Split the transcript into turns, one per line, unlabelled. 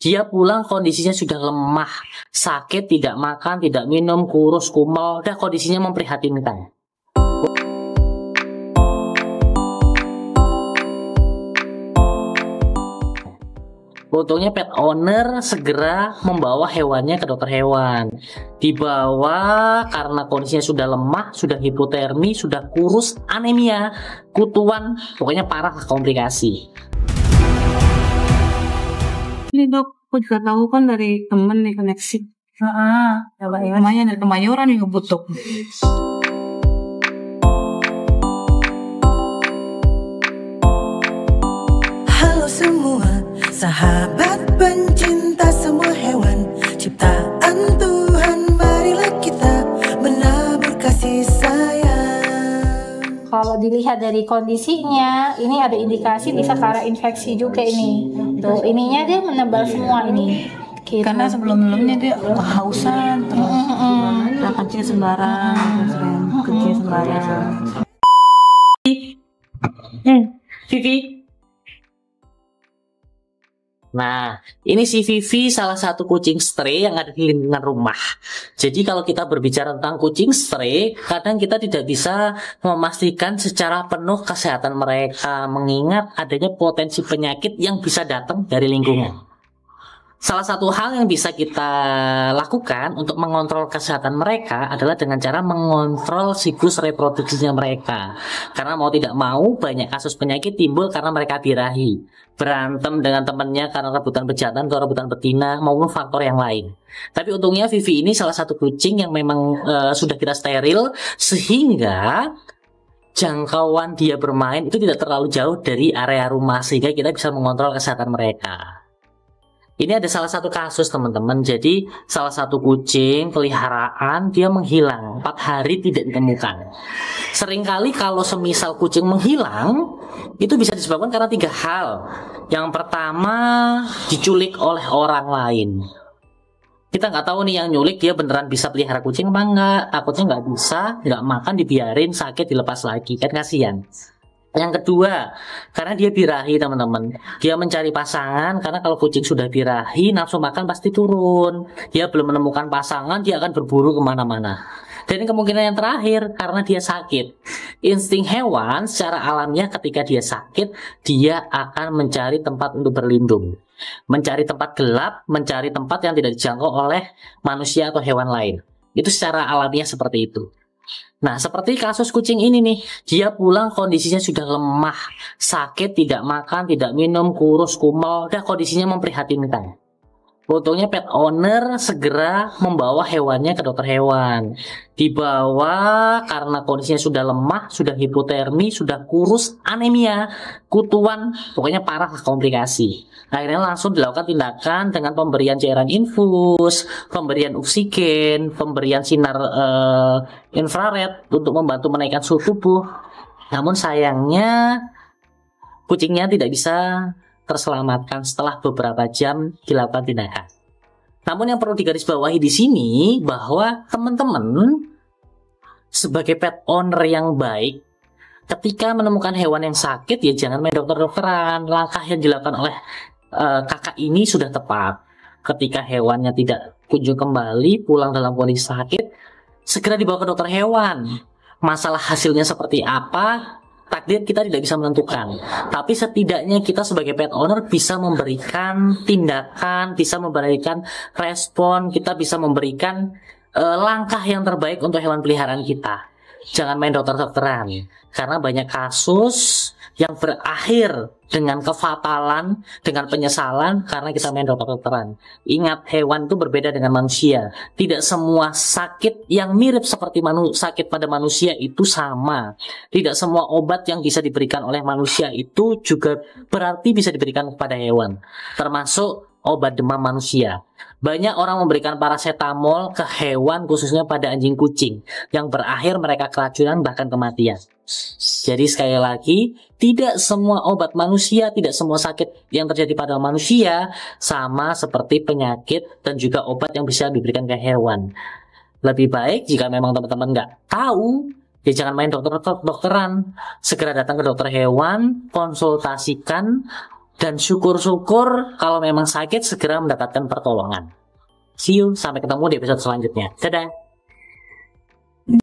Dia pulang kondisinya sudah lemah, sakit, tidak makan, tidak minum, kurus, kumel, dan kondisinya memprihatinkan. Untungnya pet owner segera membawa hewannya ke dokter hewan. Dibawa karena kondisinya sudah lemah, sudah hipotermi, sudah kurus, anemia, kutuan, pokoknya parah komplikasi.
Ini dok, aku juga tahu kan dari temen nih koneksi. Namanya dari Kemayoran nih ngebut dok.
Halo semua, sahabat pencinta semua hewan ciptaan Tuhan, marilah kita menabur kasih sayang.
Kalau dilihat dari kondisinya, ini ada indikasi bisa ke arah infeksi juga ini. Tuh, ininya dia menebal semua ini. Gitu.
Karena sebelum-sebelumnya dia kehausan, terus kencing sembarang, kencing sembarang.
Vivi. Nah, ini si Vivi salah satu kucing stray yang ada di lingkungan rumah. Jadi kalau kita berbicara tentang kucing stray, kadang kita tidak bisa memastikan secara penuh kesehatan mereka, mengingat adanya potensi penyakit yang bisa datang dari lingkungan. Salah satu hal yang bisa kita lakukan untuk mengontrol kesehatan mereka adalah dengan cara mengontrol siklus reproduksinya mereka. Karena mau tidak mau banyak kasus penyakit timbul karena mereka birahi, berantem dengan temannya karena rebutan pejantan atau rebutan betina maupun faktor yang lain. Tapi untungnya Vivi ini salah satu kucing yang memang sudah kita steril sehingga jangkauan dia bermain itu tidak terlalu jauh dari area rumah sehingga kita bisa mengontrol kesehatan mereka. Ini ada salah satu kasus teman-teman. Jadi salah satu kucing peliharaan dia menghilang 4 hari tidak ditemukan. Seringkali kalau semisal kucing menghilang itu bisa disebabkan karena 3 hal. Yang pertama diculik oleh orang lain. Kita nggak tahu nih yang nyulik dia beneran bisa pelihara kucing apa enggak. Takutnya nggak bisa, nggak makan dibiarin sakit dilepas lagi, kan kasihan. Yang kedua, karena dia birahi teman-teman. Dia mencari pasangan karena kalau kucing sudah birahi, nafsu makan pasti turun. Dia belum menemukan pasangan, dia akan berburu kemana-mana. Dan kemungkinan yang terakhir, karena dia sakit. Insting hewan secara alamiah ketika dia sakit, dia akan mencari tempat untuk berlindung. Mencari tempat gelap, mencari tempat yang tidak dijangkau oleh manusia atau hewan lain. Itu secara alamiah seperti itu. Nah, seperti kasus kucing ini nih, dia pulang kondisinya sudah lemah, sakit, tidak makan, tidak minum, kurus, kumel, dan kondisinya memprihatinkan. Untungnya pet owner segera membawa hewannya ke dokter hewan. Dibawa karena kondisinya sudah lemah, sudah hipotermi, sudah kurus, anemia, kutuan, pokoknya parah komplikasi. Akhirnya langsung dilakukan tindakan dengan pemberian cairan infus, pemberian oksigen, pemberian sinar infrared untuk membantu menaikkan suhu tubuh. Namun sayangnya kucingnya tidak bisa terselamatkan setelah beberapa jam dilakukan tindakan. Namun yang perlu digarisbawahi di sini bahwa teman-teman sebagai pet owner yang baik, ketika menemukan hewan yang sakit ya jangan main dokter-dokteran. Langkah yang dilakukan oleh kakak ini sudah tepat. Ketika hewannya tidak kunjung kembali, pulang dalam kondisi sakit, segera dibawa ke dokter hewan. Masalah hasilnya seperti apa, takdir kita tidak bisa menentukan. Tapi setidaknya kita sebagai pet owner bisa memberikan tindakan, bisa memberikan respon, kita bisa memberikan langkah yang terbaik untuk hewan peliharaan kita. Jangan main dokter-dokteran, karena banyak kasus yang berakhir dengan kefatalan, dengan penyesalan karena kita main dokter-dokteran. Ingat, hewan itu berbeda dengan manusia. Tidak semua sakit yang mirip seperti sakit pada manusia itu sama. Tidak semua obat yang bisa diberikan oleh manusia itu juga berarti bisa diberikan kepada hewan. Termasuk obat demam manusia. Banyak orang memberikan paracetamol ke hewan, khususnya pada anjing kucing, yang berakhir mereka keracunan bahkan kematian. Jadi sekali lagi, tidak semua obat manusia, tidak semua sakit yang terjadi pada manusia sama seperti penyakit dan juga obat yang bisa diberikan ke hewan. Lebih baik jika memang teman-teman nggak tahu, ya jangan main dokteran. Segera datang ke dokter hewan, konsultasikan Dan syukur-syukur kalau memang sakit segera mendapatkan pertolongan. See you, sampai ketemu di episode selanjutnya. Dadah.